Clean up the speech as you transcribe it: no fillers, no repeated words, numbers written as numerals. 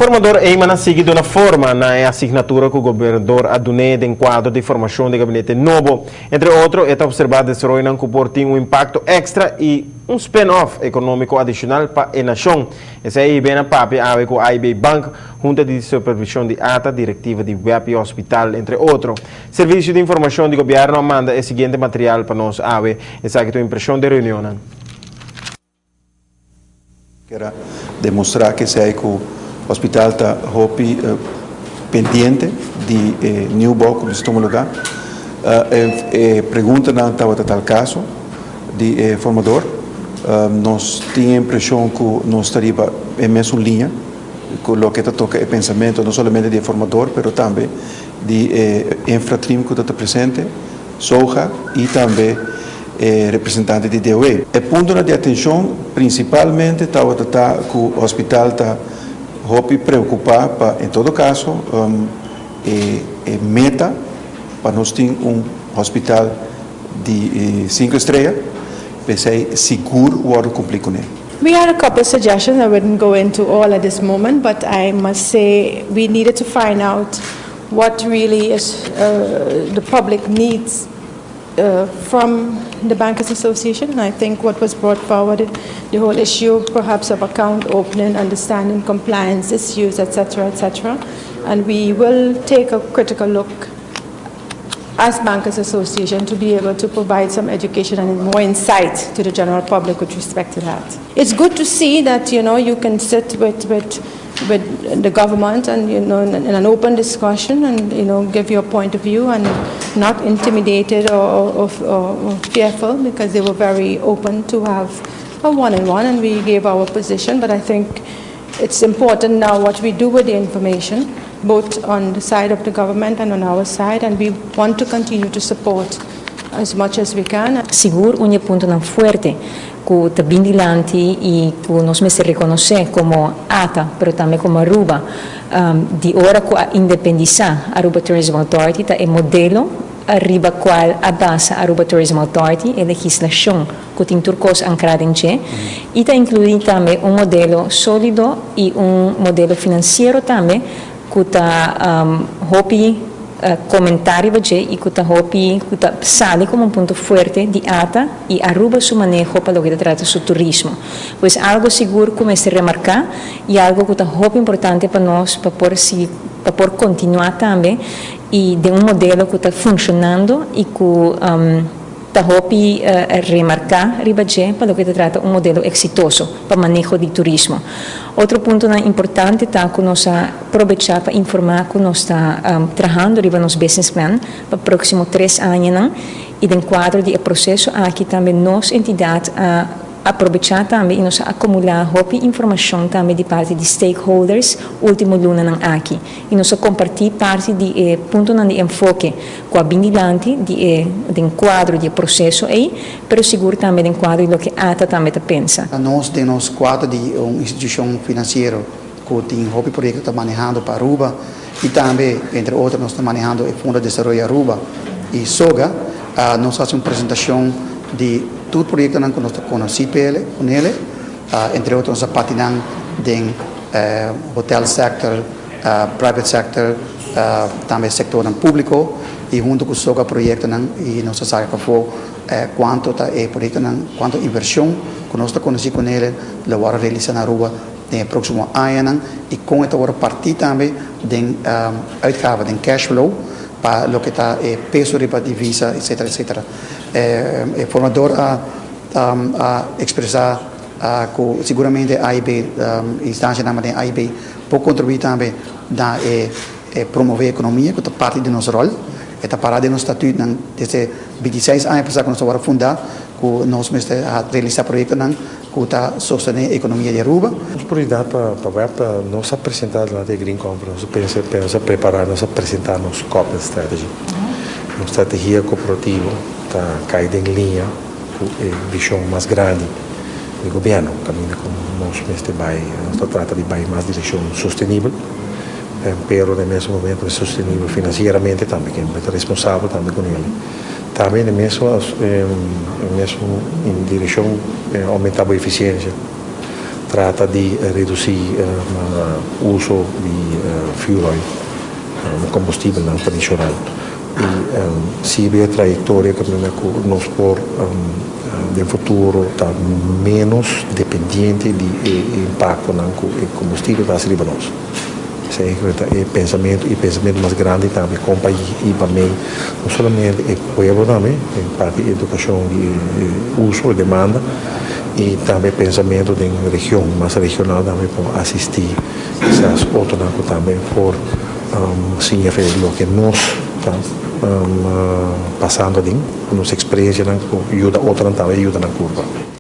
Formador Eimana sigue de uma forma na assinatura que o governador adune de quadro de formação de gabinete novo. Entre outros, está observado que o Cupor tem impacto extra e spin-off econômico adicional para a nação. Esse aí vem a papel ave com a AIB Bank, junta de supervisão de ata, diretiva de web e hospital, entre outros. Serviço de informação de governo manda o seguinte material para nós ave, essa aqui é a impressão de reunião. Quero demonstrar que se o hospital está pendiente de new book como estamos lugar. Pergunta não estava tal caso de formador. Nós temos a impressão que nós estaríamos em mesma linha com o que toca o pensamento não somente de formador, mas também de infratrim que está presente, Soja e também representante de DOE. O ponto de atenção principalmente estava que o hospital está preocupar para, em todo caso, meta para nós ter hospital de 5 estrelas, para ser seguro o cumprir com ele. We had a couple of suggestions. I wouldn't go into all at this moment, but I must say we needed to find out what really is the public needs from the Bankers Association. And I think what was brought forward, the whole issue perhaps of account opening, understanding compliance issues, etc., etc. And we will take a critical look as Bankers Association to be able to provide some education and more insight to the general public with respect to that. It's good to see that, you can sit with the government and, in an open discussion and, give your point of view and not intimidated or fearful, because they were very open to have a one-on-one and we gave our position. But I think it's important now what we do with the information, both on the side of the government and on our side, and we want to continue to support as much as we can. Sigur, un punto tan fuerte que te vindilanti e que nos se reconoce como ATA, pero también como Aruba, di ora que a independizar Aruba Tourism Authority é modelo arriba qual abasa Aruba Tourism Authority e legislação que tem turcos ancrada em che e está incluindo também modelo sólido e modelo financeiro também que está comentário e que está sale como ponto forte de ATA e Aruba su manejo para lo que trata su turismo. Pues algo seguro como se remarcar e algo que está importante para nós para por continuar também e de modelo que está funcionando e que está remarcar ribaje para lo que trata modelo exitoso para manejo de turismo. Outro ponto importante está que nós aproveitar para informar que nós está trabalhando riba nos business plan para os próximos 3 anos e dentro do quadro de processo aqui também nós entidade aproveitar também e nós acumular informação também de parte de stakeholders último luna aqui e nós compartilhar parte de ponto de enfoque com a vinculante de quadro de processo aí, pero seguro também de quadro de lo que ATA também pensa. Nós temos quadro de uma instituição financeira que tem projeto está manejando para Aruba e também entre outros nós estamos manejando o Fundo de Desenvolvimento Aruba e SOGA. Nós fazemos uma apresentação de todo projeto que nós conhecemos com ele, entre outros nós partilhamos de hotel sector, private sector, também sector público e junto com o SOGA projeto e nós sabemos quanto é projeto quanto inversão que nós conhecemos com ele, lo vamos realizar na rua no próximo ano e com isso vamos partir também de uitgaven, de cash flow para lo que está peso de divisa, etc. etc. O formador a expressar que seguramente a AIB, instância da AIB, pode contribuir também na promover a economia, que é parte de nosso rol. Está parado no estatuto desde 26 anos que nós vamos fundar, que nós vamos realizar projetos que está sostener a economia de Aruba. A prioridade para nós apresentar lá de Green Conference, pensa preparar, nós apresentar nosso corporate strategy. Uma estratégia corporativa está caída em linha com a visão mais grande do governo, caminha com nós trata de mais direção sustentável, pero no mesmo momento é sustentável financeiramente também, que é responsável também com ele. Também mesmo em direção aumentar a eficiência, trata de reduzir o uso de fuel oil, combustível não tradicional. E se vê a trajetória que nós por no futuro está menos dependente de impacto no combustível vai ser para nós. Esse é o pensamento mais grande também, com o país e para mim, não somente o povo também, parte da educação de uso e demanda, e também pensamento da região, mais regional também, para assistir essas outras também, por significar o que nós estamos passando, nossa experiência, ajuda outra também, ajuda na curva.